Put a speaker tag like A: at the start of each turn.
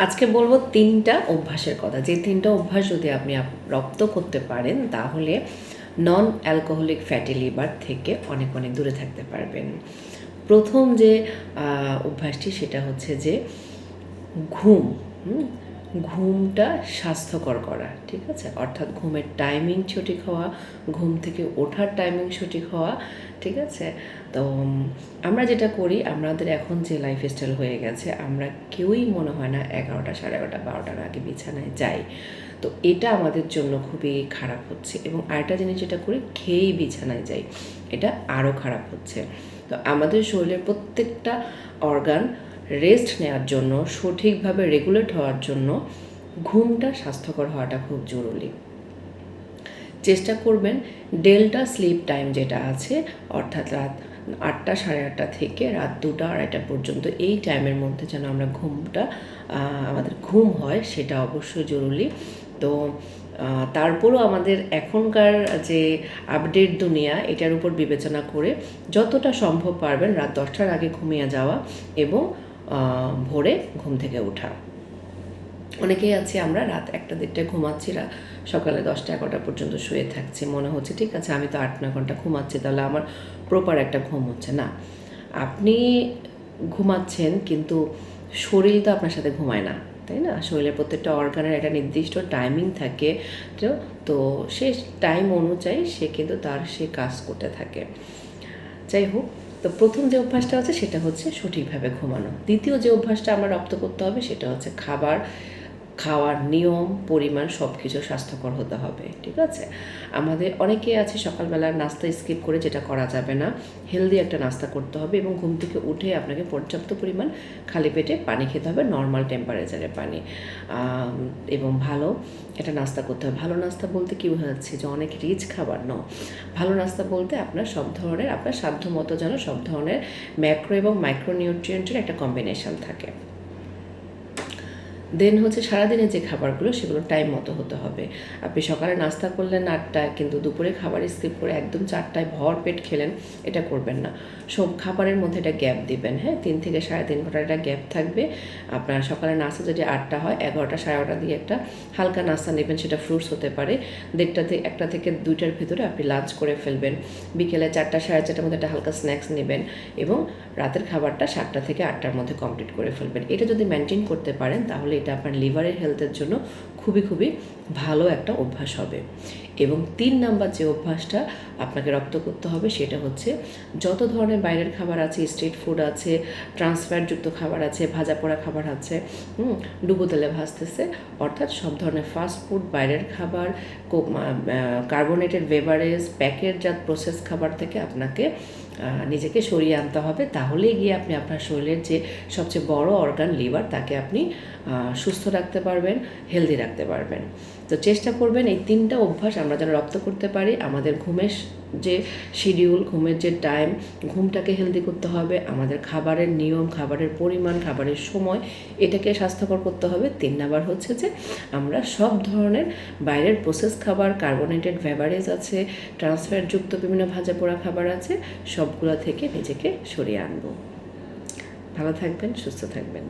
A: আজকে বলবো 3টা অভ্যাসের কথা, যে 3টা অভ্যাস যদি আপনি রপ্ত করতে পারেন তাহলে নন অ্যালকোহলিক ফ্যাটি লিভার থেকে অনেক অনেক দূরে থাকতে পারবেন। প্রথম যে অভ্যাসটি সেটা হচ্ছে যে ঘুম। ঘুমটা স্বাস্থ্যকর করা, ঠিক আছে? অর্থাৎ ঘুমের টাইমিং সঠিক হওয়া, ঘুম থেকে ওঠার টাইমিং সঠিক হওয়া, ঠিক আছে? তো আমরা যেটা করি, আমাদের এখন যে লাইফস্টাইল হয়ে গেছে, আমরা কেউই মনে হয় না 11টা, 11:30, 12টার আগে বিছানায় যাই। তো এটা আমাদের জন্য খুবই খারাপ হচ্ছে। এবং আরেকটা জিনিস যেটা করি, খেয়েই বিছানায় যাই, এটা আরও খারাপ হচ্ছে। তো আমাদের শরীরের প্রত্যেকটা অর্গান রেস্ট নেওয়ার জন্য, সঠিকভাবে রেগুলেট হওয়ার জন্য ঘুমটা স্বাস্থ্যকর হওয়াটা খুব জরুরি। চেষ্টা করবেন ডেল্টা স্লিপ টাইম যেটা আছে, অর্থাৎ রাত 8টা, 8:30 থেকে রাত 2টা, 2:30 পর্যন্ত, এই টাইমের মধ্যে যেন আমরা আমাদের ঘুম হয়, সেটা অবশ্যই জরুরি। তো তারপরও আমাদের এখনকার যে আপডেট দুনিয়া, এটার উপর বিবেচনা করে যতটা সম্ভব পারবেন রাত 10টার আগে ঘুমিয়ে যাওয়া এবং ভোরে ঘুম থেকে ওঠা। অনেকেই আছে আমরা রাত 1টা, 1:30টায় ঘুমাচ্ছি, সকালে 10টা, 11টা পর্যন্ত শুয়ে থাকছি, মনে হচ্ছে ঠিক আছে আমি তো 8-9 ঘন্টা ঘুমাচ্ছি, তাহলে আমার প্রপার একটা ঘুম হচ্ছে না। আপনি ঘুমাচ্ছেন কিন্তু শরীর তো আপনার সাথে ঘুমায় না, তাই না? শরীরের প্রত্যেকটা অর্গানের একটা নির্দিষ্ট টাইমিং থাকে, তো সে টাইম অনুযায়ী সে কিন্তু সে কাজ করতে থাকে। যাই হোক, তো প্রথম যে অভ্যাসটা আছে সেটা হচ্ছে সঠিকভাবে ঘুমানো। দ্বিতীয় যে অভ্যাসটা আমরা রপ্ত করতে হবে সেটা হচ্ছে খাওয়ার নিয়ম, পরিমাণ সব কিছু স্বাস্থ্যকর হতে হবে, ঠিক আছে? আমাদের অনেকেই আছে সকালবেলার নাস্তা স্কিপ করে, যেটা করা যাবে না। হেলদি একটা নাস্তা করতে হবে এবং ঘুম থেকে উঠে আপনাকে পর্যাপ্ত পরিমাণ খালি পেটে পানি খেতে হবে, নর্মাল টেম্পারেচারের পানি, এবং ভালো একটা নাস্তা করতে হবে। ভালো নাস্তা বলতে কী বোঝাচ্ছে? যে অনেক রিচ খাবার নয়। ভালো নাস্তা বলতে আপনার আপনার সাধ্য মতো যেন সব ধরনের ম্যাক্রো এবং মাইক্রো নিউট্রিয়েন্টের একটা কম্বিনেশন থাকে। দেন হচ্ছে সারাদিনে যে খাবারগুলো, সেগুলো টাইম মতো হতে হবে। আপনি সকালে নাস্তা করলেন 8টায়, কিন্তু দুপুরে খাবার স্কিপ করে একদম 4টায় ভর পেট খেলেন, এটা করবেন না। সব খাবারের মধ্যে একটা গ্যাপ দিবেন, হ্যাঁ? 3 থেকে 3.5 ঘন্টার একটা গ্যাপ থাকবে। আপনার সকালে নাস্তা যদি 8টা হয়, 11টা, 11:30 দিয়ে একটা হালকা নাস্তা নেবেন, সেটা ফ্রুটস হতে পারে। 1টা থেকে 2টার ভিতরে আপনি লাঞ্চ করে ফেলবেন। বিকেলে 4টা, 4:30টার মধ্যে একটা হালকা স্ন্যাক্স নেবেন এবং রাতের খাবারটা 7টা থেকে 8টার মধ্যে কমপ্লিট করে ফেলবেন। এটা যদি মেনটেন করতে পারেন তাহলে এটা আপনার লিভারের হেলথের জন্য খুবই খুবই ভালো একটা অভ্যাস হবে। এবং 3 নাম্বার যে অভ্যাসটা আপনাকে রপ্ত করতে হবে সেটা হচ্ছে, যত ধরনের বাইরের খাবার আছে, স্ট্রিট ফুড আছে, ট্রান্সফ্যাটযুক্ত খাবার আছে, ভাজা পোড়া খাবার আছে, ডুবো তেলে ভাজতেছে, অর্থাৎ সব ধরনের ফাস্ট ফুড, বাইরের খাবার, কার্বোনেটেড বেভারেজ, প্যাকেটজাত প্রসেস খাবার থেকে আপনাকে নিজেকে সরিয়ে আনতে হবে। তাহলেই গিয়ে আপনি আপনার শরীরের যে সবচেয়ে বড় অর্গান লিভার, তাকে আপনি সুস্থ রাখতে পারবেন, হেলদি রাখতে পারবেন। তো চেষ্টা করবেন এই 3টা অভ্যাস আমরা যেন রপ্ত করতে পারি। আমাদের ঘুমের যে শিডিউল, ঘুমের যে টাইম, ঘুমটাকে হেলদি করতে হবে। আমাদের খাবারের নিয়ম, খাবারের পরিমাণ, খাবারের সময়, এটাকে স্বাস্থ্যকর করতে হবে। 3 নাম্বার হচ্ছে যে আমরা সব ধরনের বাইরের প্রসেস খাবার, কার্বোনেটেড বেভারেজ আছে, ট্রান্সফ্যাটযুক্ত বিভিন্ন ভাজা পোড়া খাবার আছে, সবগুলো থেকে নিজেকে সরিয়ে আনবো। ভালো থাকবেন, সুস্থ থাকবেন।